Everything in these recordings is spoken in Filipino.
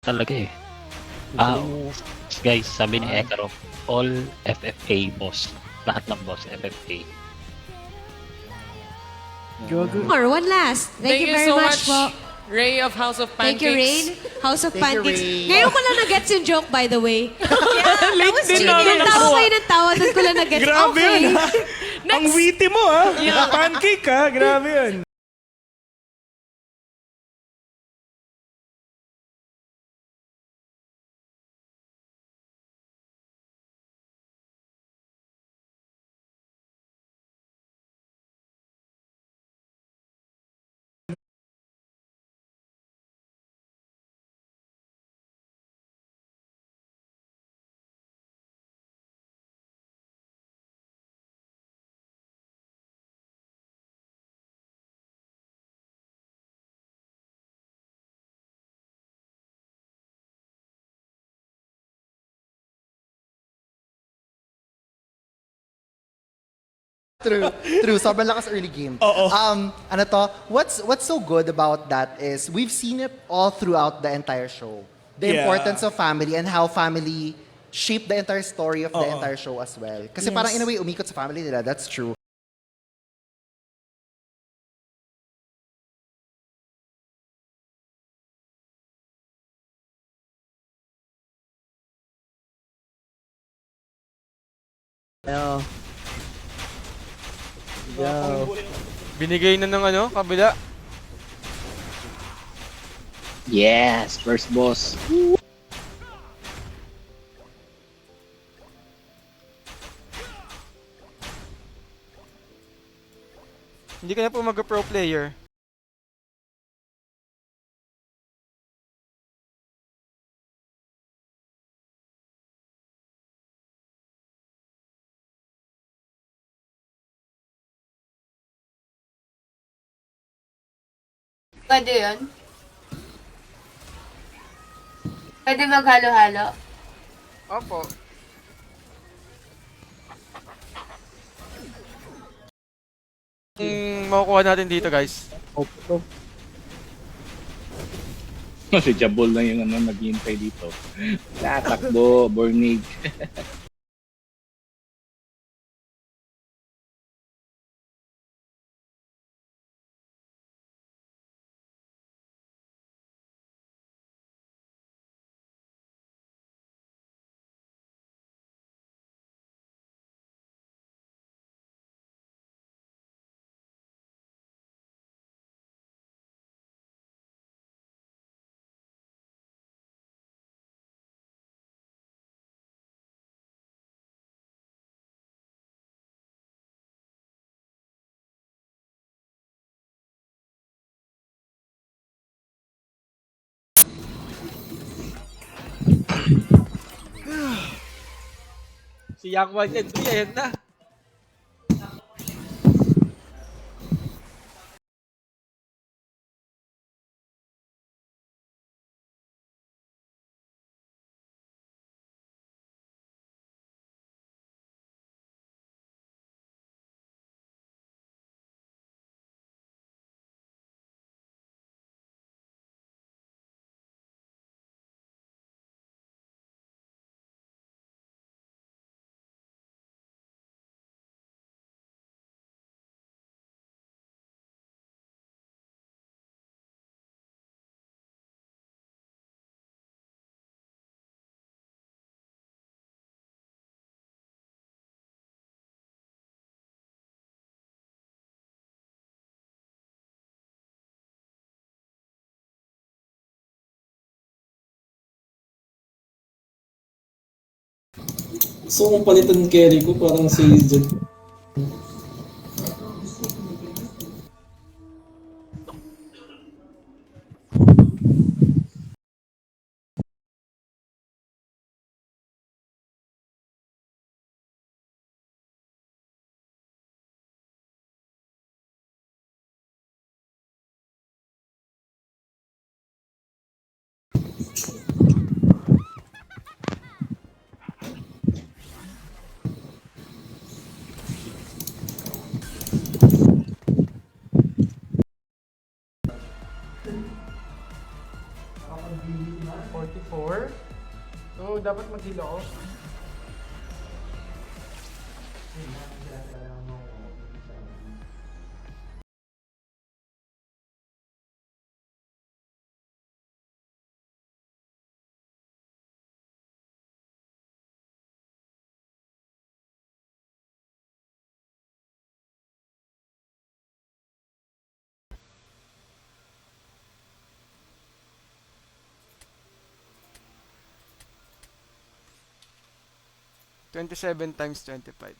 Talaga eh. Guys, sabi ni Ekaro, all FFA boss. Lahat ng boss, FFA. Or one last. Thank you very so much po. Ray of House of Thank Pancakes. you, Rain. House of Thank you, Pancakes. Rain. Ngayon ko lang na-gets yung joke, by the way. Late Tapos din namin tawa nakuha. kayo ng tawa, doon ko lang na-gets. Grabe Okay. yun, ha? Ang witty mo, ha? Pancake, ha? Grabe yun. True. Sobrang lakas early game. Oo. Ano to? What's so good about that is we've seen it all throughout the entire show. The Yeah. importance of family and how family shaped the entire story of the entire show as well. Kasi parang in a way, umikot sa family nila. That's true. Binigay na ng ano, kabila. Yes, first boss. Hindi ka na po mag-pro player. Pwede yun? Pwede maghalo-halo? Opo. Makukuha natin dito, guys. Si Jabol lang yung naghihintay dito. Tatakbo, Bornig. Si Yakwan yan, ayan na. So kung palitan carry ko, parang si Jet. 24. So, dapat mag-heal ako. $27 times 25.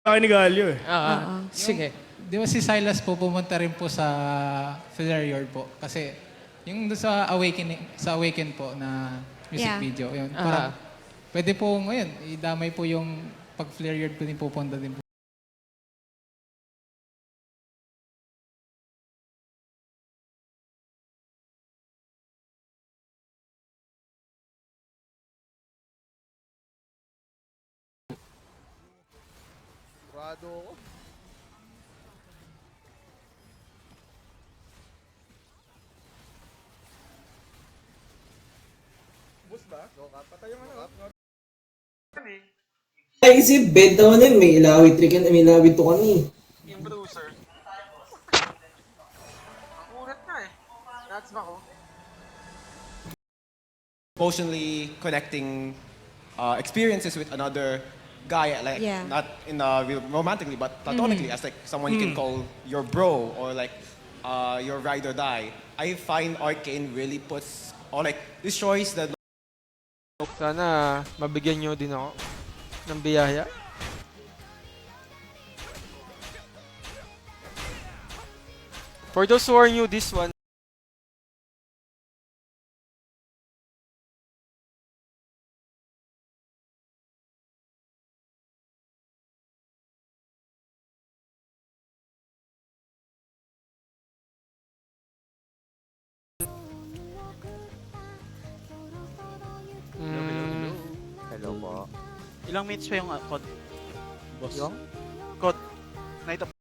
Sa akin ni Galio eh. Sige. Di ba si Silas po pumunta rin po sa Flare Yard po? Kasi yung doon sa Awaken po na music Yeah. video, yun. Parang pwede po ngayon, idamay po yung pag Flare Yard po din pupunta din po. Naisip, benta mo na yun. May ilawit trick yan. May ilawit to kami. Yung bruiser. Ang urat na eh. Nuts ba ko? Emotionally connecting experiences with another guy, like Yeah. not in romantically, but platonically, as like someone you can call your bro or like your ride or die. I find Arcane really puts or like destroys the Sana mabigyan nyo din ako ng biyaya. For those who are new, this one, Hello po. Ilang minutes pa yung code? Boss? Yung? Code. Night of...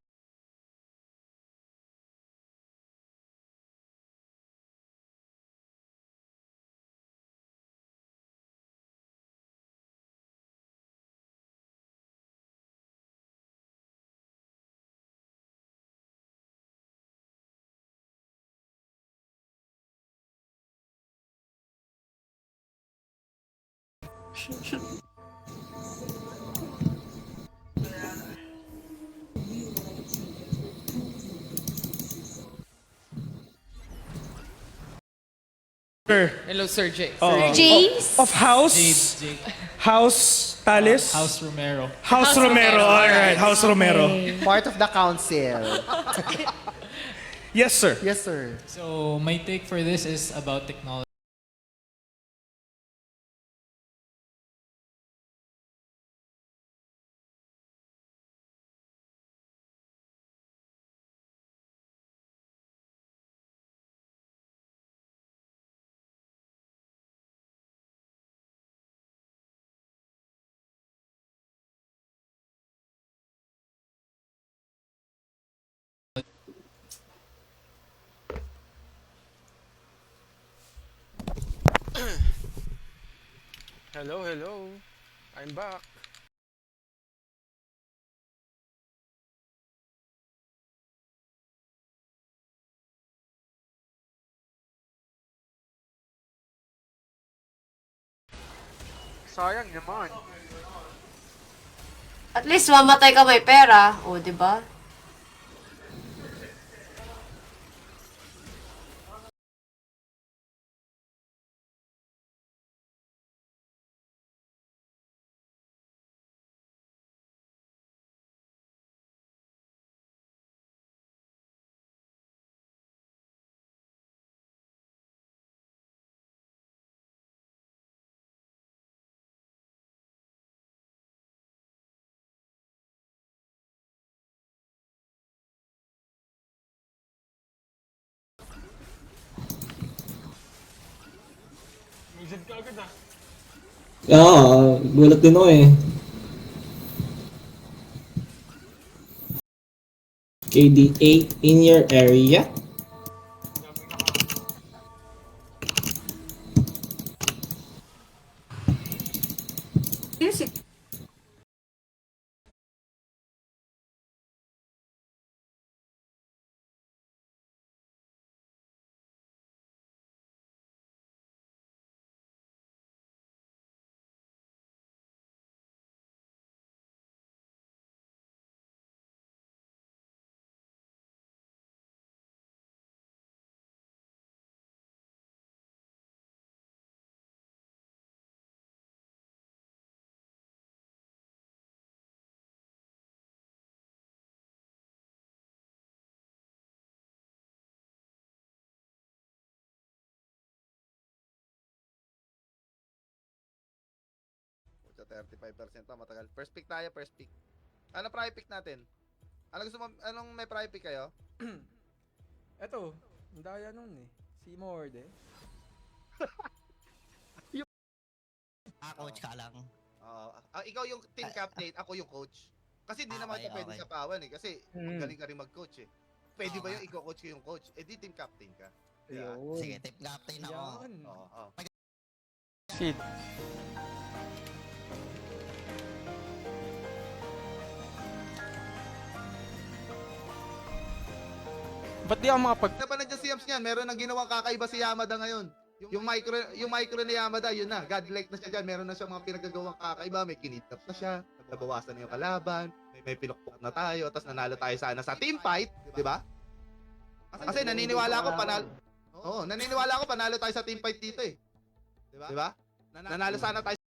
Hello, Sir J. Jace? Of House? Jade. House Talis? House Romero. House Romero. Alright, House Romero. Part of the council. Yes, sir. Yes, sir. So my take for this is about technology. hello, hello. I'm back. Sayang naman. At least mamatay ka may pera. O, di ba? Gulat din ako eh. KD8 in your area? Music. Sa 35% pa, matagal. First pick tayo, first pick. Ano private pick natin? Ano gusto mo, anong may private pick kayo? Eto, ang daya nun eh. Si Morde. Coach ka lang. Ikaw yung team captain, ako yung coach. Kasi di naman ito pwede sa pawan eh. Kasi magaling ka rin mag-coach eh. Pwede ba yung i-coach ko yung coach? Eh di team captain ka. Yeah. Sige, team captain ako. Oo. Sid. Ba't di ako makapag... Ano pa nandiyan si Yams niyan? Meron nang ginawang kakaiba si Yamada ngayon. Yung micro ni Yamada, yun na. Godlike na siya dyan. Meron na siya mga pinagagawang kakaiba. May kinitap na siya. Nabawasan na yung kalaban. May pinukpok na tayo. Tapos nanalo tayo sana sa team fight. Di ba? Kasi naniniwala ako panalo. Oo, naniniwala ako panalo tayo sa team fight dito eh. Di ba? Nanalo sana tayo.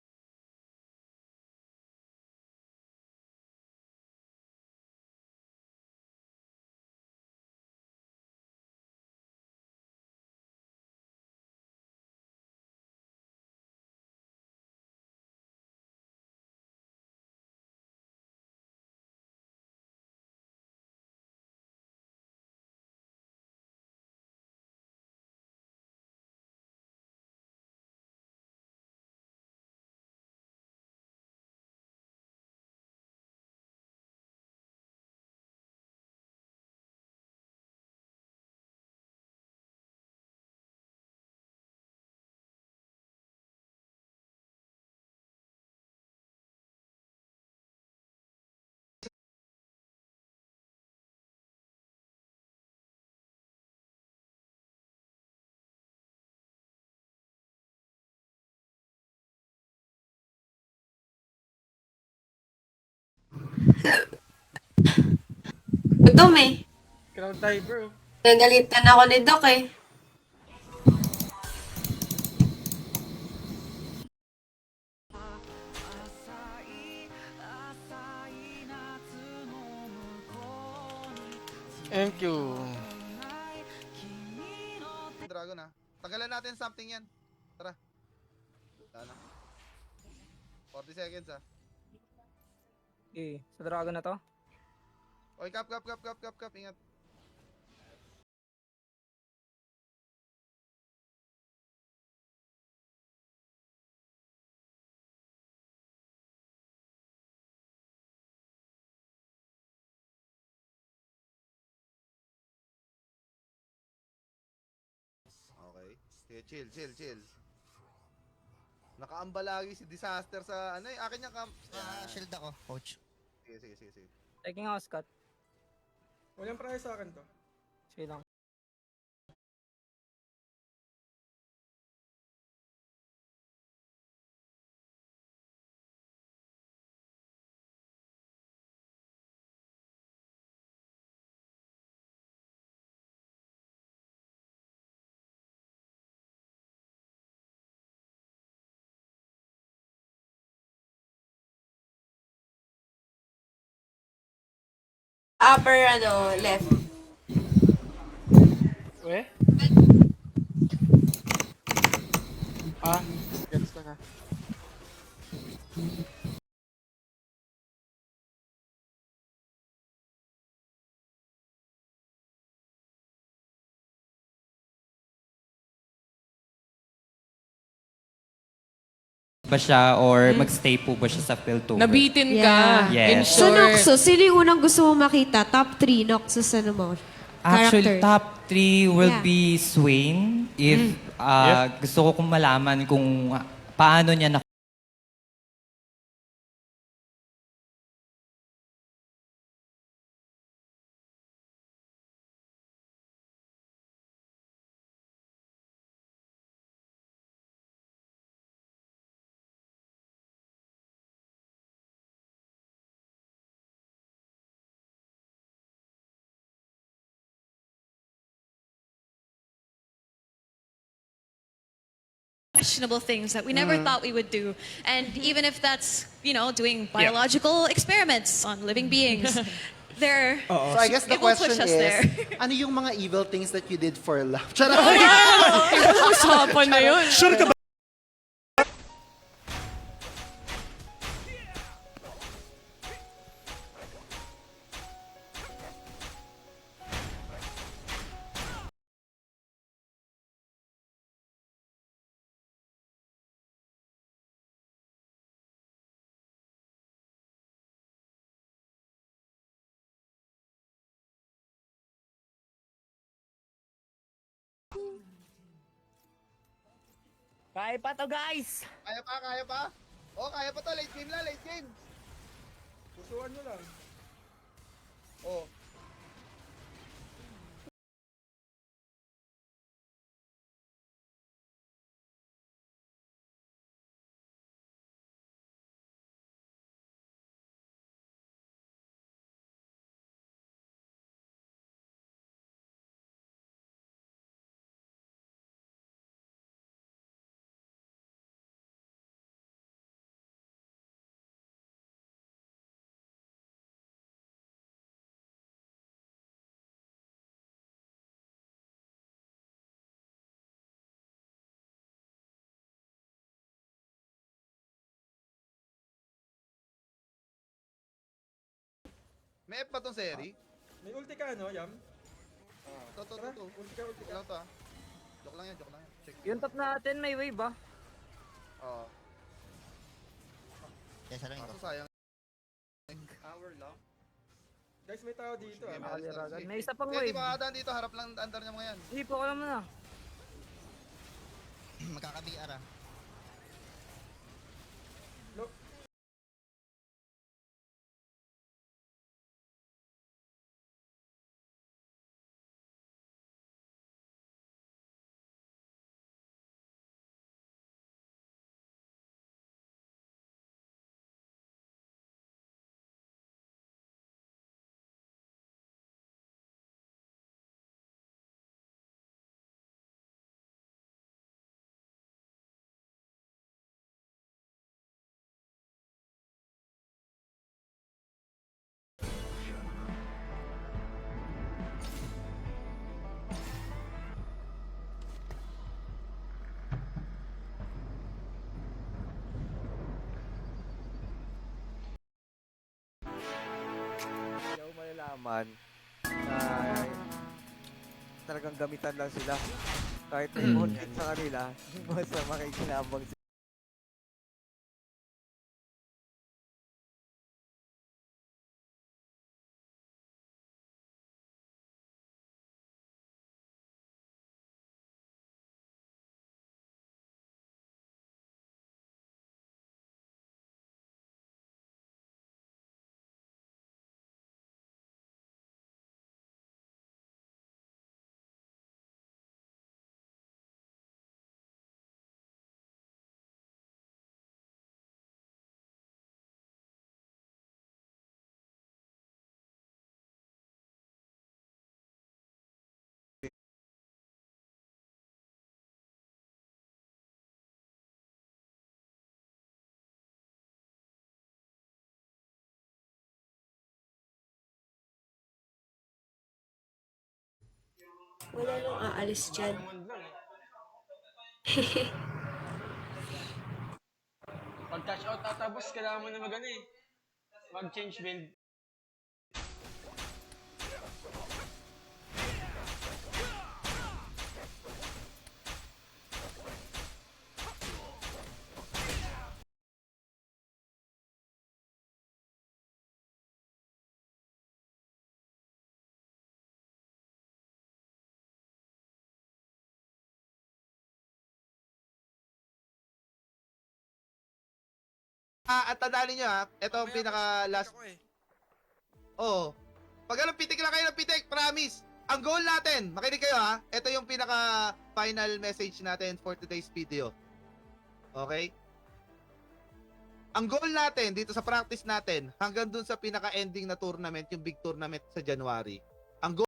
Gutom eh. Crowd diver. Nagalitan ako ni Doc eh. Thank you. Dragon ah. Tagalan natin something yan. Tara. Tara na. 40 seconds ah. Sa dragon na to? Oy, cap. Ingat. Okay. Sige, chill. Nakaamba lagi si Disaster sa ano eh. Akin niya Shield ako, coach. Sige. Taking ako, Scott. Walang price sa akin to. Sige lang. Upper left. We? Gets ko na. ba siya or magstay po ba siya sa Piltover? Nabitin ka. Yeah. Yes. In So, short. Noxus, sino yung unang gusto mo makita? Top 3, Noxus, ano mo? Actually, Characters. top 3 will Yeah. be Swain. If gusto ko kung malaman kung paano niya na questionable things that we never thought we would do. And even if that's, doing biological experiments on living beings, there. So I guess the It will question push us is, there. ano yung mga evil things that you did for love? Charot! Usapan na yun. Sure ka ba? Kaya pa to, guys! Kaya pa, kaya pa. Oh, kaya pa to. Late game na, late game. Susuan nyo lang. Oh. May F pa tong seri? May ulti ka, no, Yam? To. Ulti ka. Lang to ah. Joke lang yan. Check. Yung top natin, may wave ah. Oo. Kaso sayang. Hour lang. Guys, may tao dito, ah. Nakaliragan. May isa pang Hindi wave. makakadaan dito. Harap lang andar niya mga yan. Hindi po, alam mo na. Magkakabiar ah. Ayaw malalaman na talagang gamitan lang sila. Kahit may content sa kanila, basta makikinabang sila. Wala nang aalis dyan. Pag touch out tatapos, kailangan mo na mag-change build. At tandaan niyo ito ang pinaka last. Oo. Pag pitik lang kayo ng pitik, promise. Ang goal natin, makinig kayo ito yung pinaka final message natin for today's video. Okay? Ang goal natin dito sa practice natin, hanggang dun sa pinaka-ending na tournament, yung big tournament sa January. Ang goal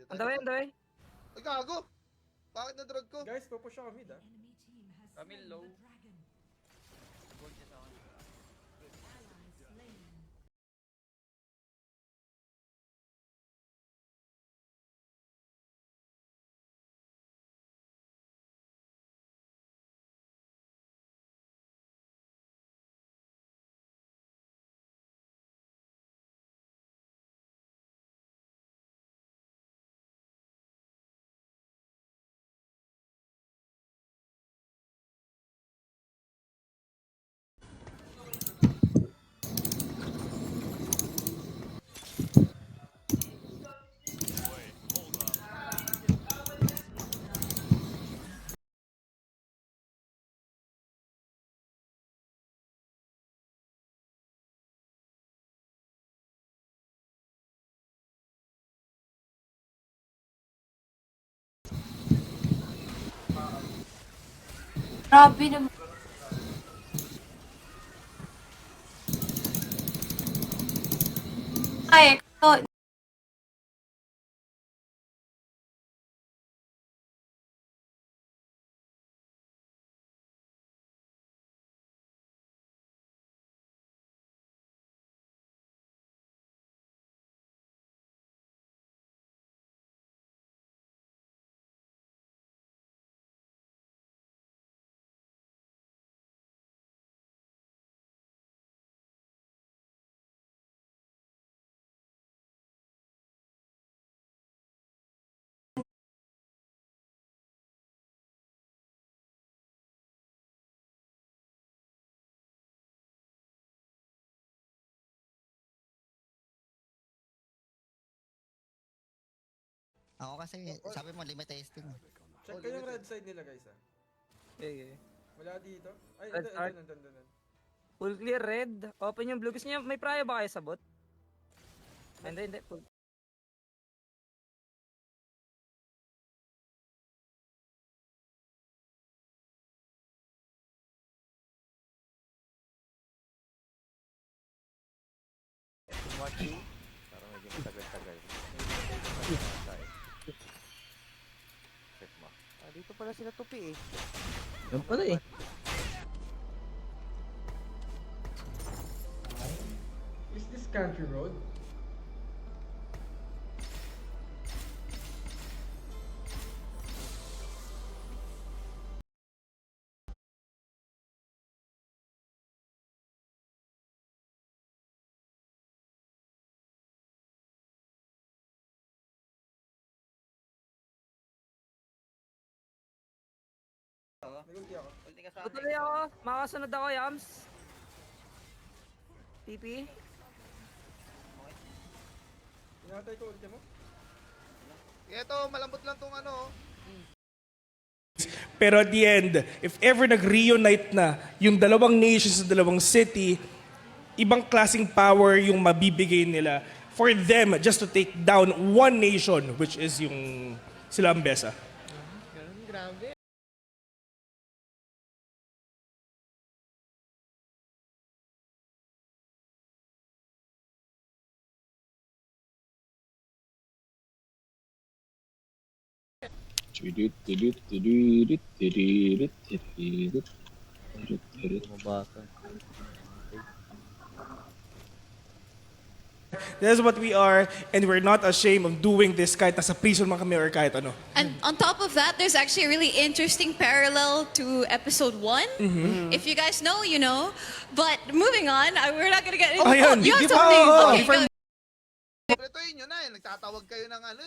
Ang dami, ang dami. Ay, gago! Bakit na-drag ko? Guys, pupush siya kami, Kami low. Grabe naman. Ay, ito. Ako kasi, sabi mo, limit testing. Check ko yung red side nila, guys, Okay. Wala dito. Ay, Red start. nandun. Full clear red. Open yung blue. Gusto niyo, may prayo ba kayo sa bot? Hindi. Full. Parang medyo matagal-tagal. Check mo. Dito pala sila tupi Yan pala eh. Is this country road? Nagulti ako. Tutuloy ako. Makasunod ako, Yams. TP. Pinatay ko ulti mo? Ito, malambot lang tong ano. Pero at the end, if ever nag-reunite na yung dalawang nations sa dalawang city, ibang klaseng power yung mabibigay nila for them just to take down one nation, which is yung sila Ambesa. Grabe. That's what we are, and we're not ashamed of doing this kahit nasa prison man kami or kahit ano. And on top of that, there's actually a really interesting parallel to episode 1. If you guys know, you know. But moving on, we're not gonna get into you have something. Okay, go. Ito yun na nagtatawag kayo ng ano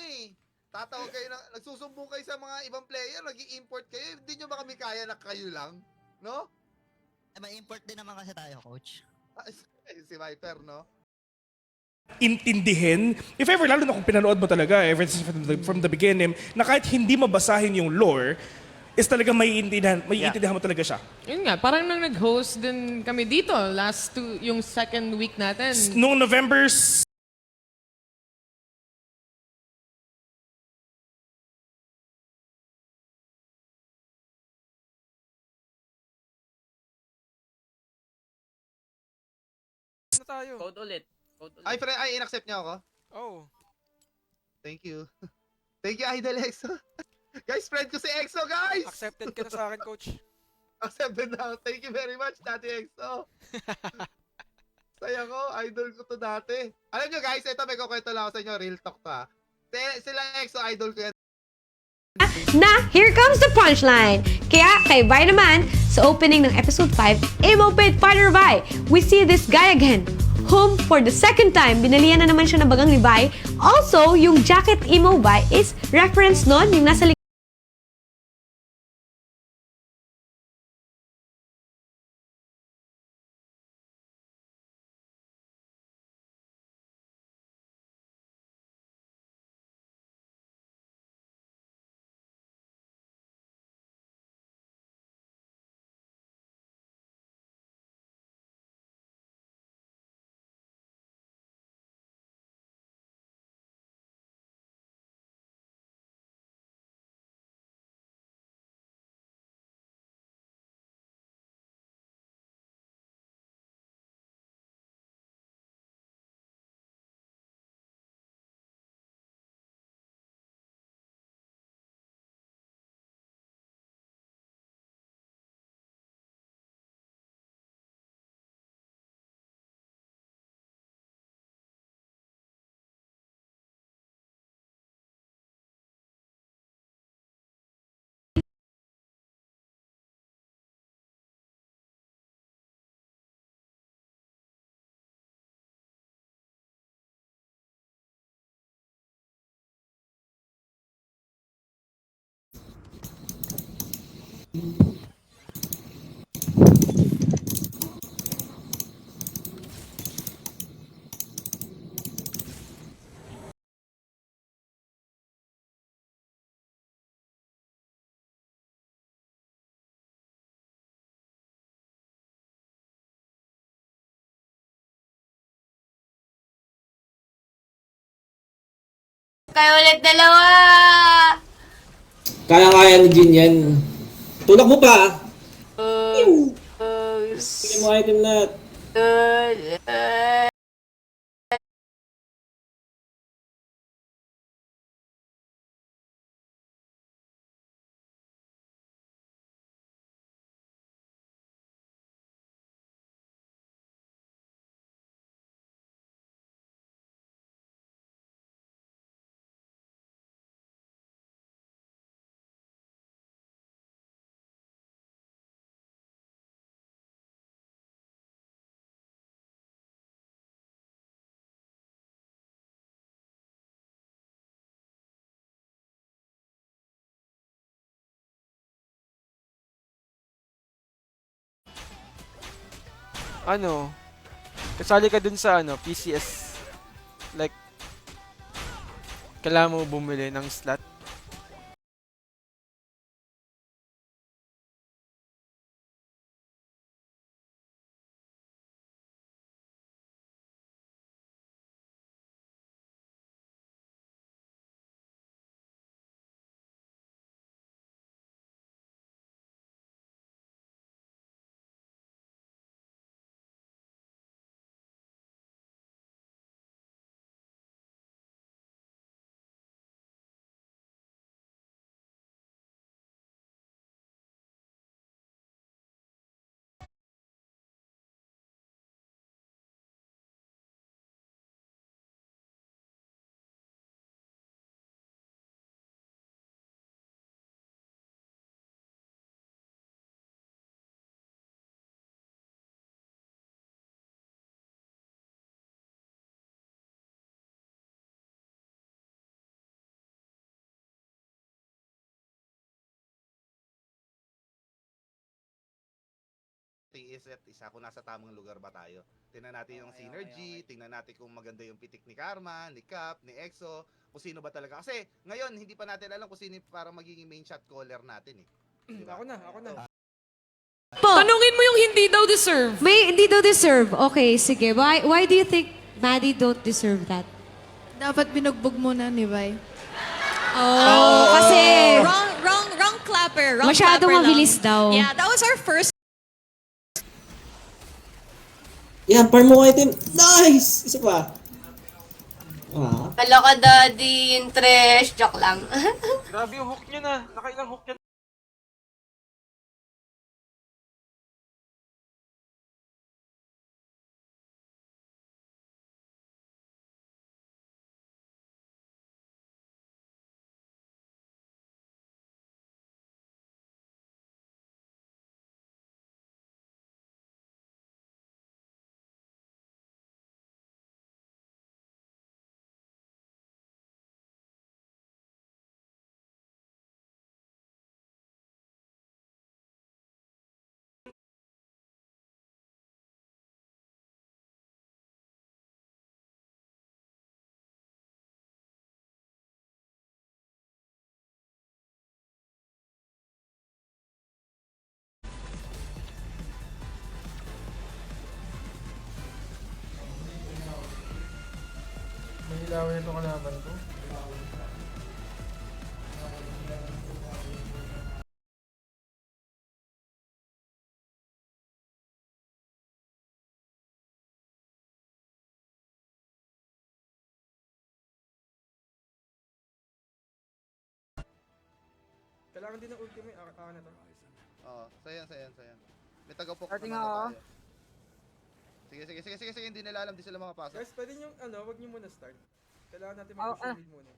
Tatawag kayo ng, nagsusumbong kayo sa mga ibang player, nag-i-import kayo, hindi nyo ba kami kaya na kayo lang? No? May import din naman kasi tayo, coach. Si Viper, no? Intindihin, if ever, lalo na kung pinanood mo talaga, ever since from the beginning, na kahit hindi mabasahin yung lore, is talaga maiintindihan mo talaga siya. Yun nga, parang nang nag-host din kami dito, yung second week natin. Noong November na tayo. Code ulit. Code ulit. Ay, friend, ay, inaccept niya ako? Oh. Thank you. Thank you, Idol Exo. Guys, friend ko si Exo, guys! Accepted ka na sa akin, coach. Accepted na. Thank you very much, Daddy Exo. Saya ko, idol ko to dati. Alam nyo guys, ito may kukwento lang ako sa inyo, real talk to ha. Sila Exo, idol ko yan. Na, here comes the punchline! Kaya kay Vi naman, sa opening ng episode 5, Emo Pit Partner Vi, we see this guy again. Whom, for the second time, binalian na naman siya ng bagang ni Vi. Also, yung jacket Emo Vi is reference nun, yung nasa likod. Kayo ulit dalawa! Kaya-kaya ni Jin yan. Tulak mo pa. Sige mo item lahat. Ano? Kasali ka dun sa PCS. Like, kailangan mo bumili ng slot. nating isa't isa kung nasa tamang lugar ba tayo. Tingnan natin yung synergy, tingnan natin kung maganda yung pitik ni Karma, ni Cap, ni Exo, kung sino ba talaga. Kasi ngayon, hindi pa natin alam kung sino para magiging main shot caller natin eh. Diba? Ako na. Tanungin mo yung hindi daw deserve. May hindi daw deserve. Okay, sige. Why do you think Maddie don't deserve that? Dapat binugbog mo na ni Bay. Oh, kasi Wrong clapper. Wrong masyadong clapper lang. mabilis daw. Yeah, that was our first. Yan, farm mo item. Nice! Isa pa. Ah. Kala ka, Daddy, yung trash. Joke lang. Grabe yung hook nyo na. Nakailang hook yan. Mahilawan ito kalaban ko. Kailangan din ng ultimate. Ako na to. Oo, sayan. May taga-poke Starting naman ako. na tayo. Sige, hindi nila alam, di sila makapasok. Guys, pwede nyo, wag nyo muna start. Kailangan natin Oh, mag-push yung lead muna.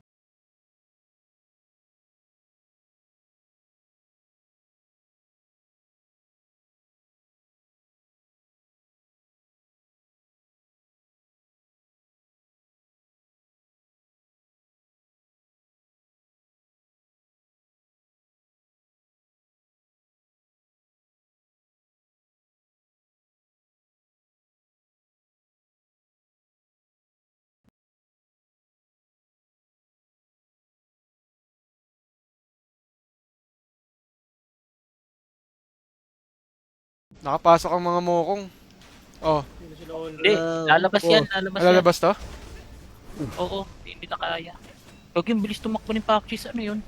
Nakapasok ang mga mokong. Oh. Hindi, lalabas yan, Lalabas to? Oo, hindi na kaya. Huwag yung bilis tumakbo ni Pakchis, ano yun?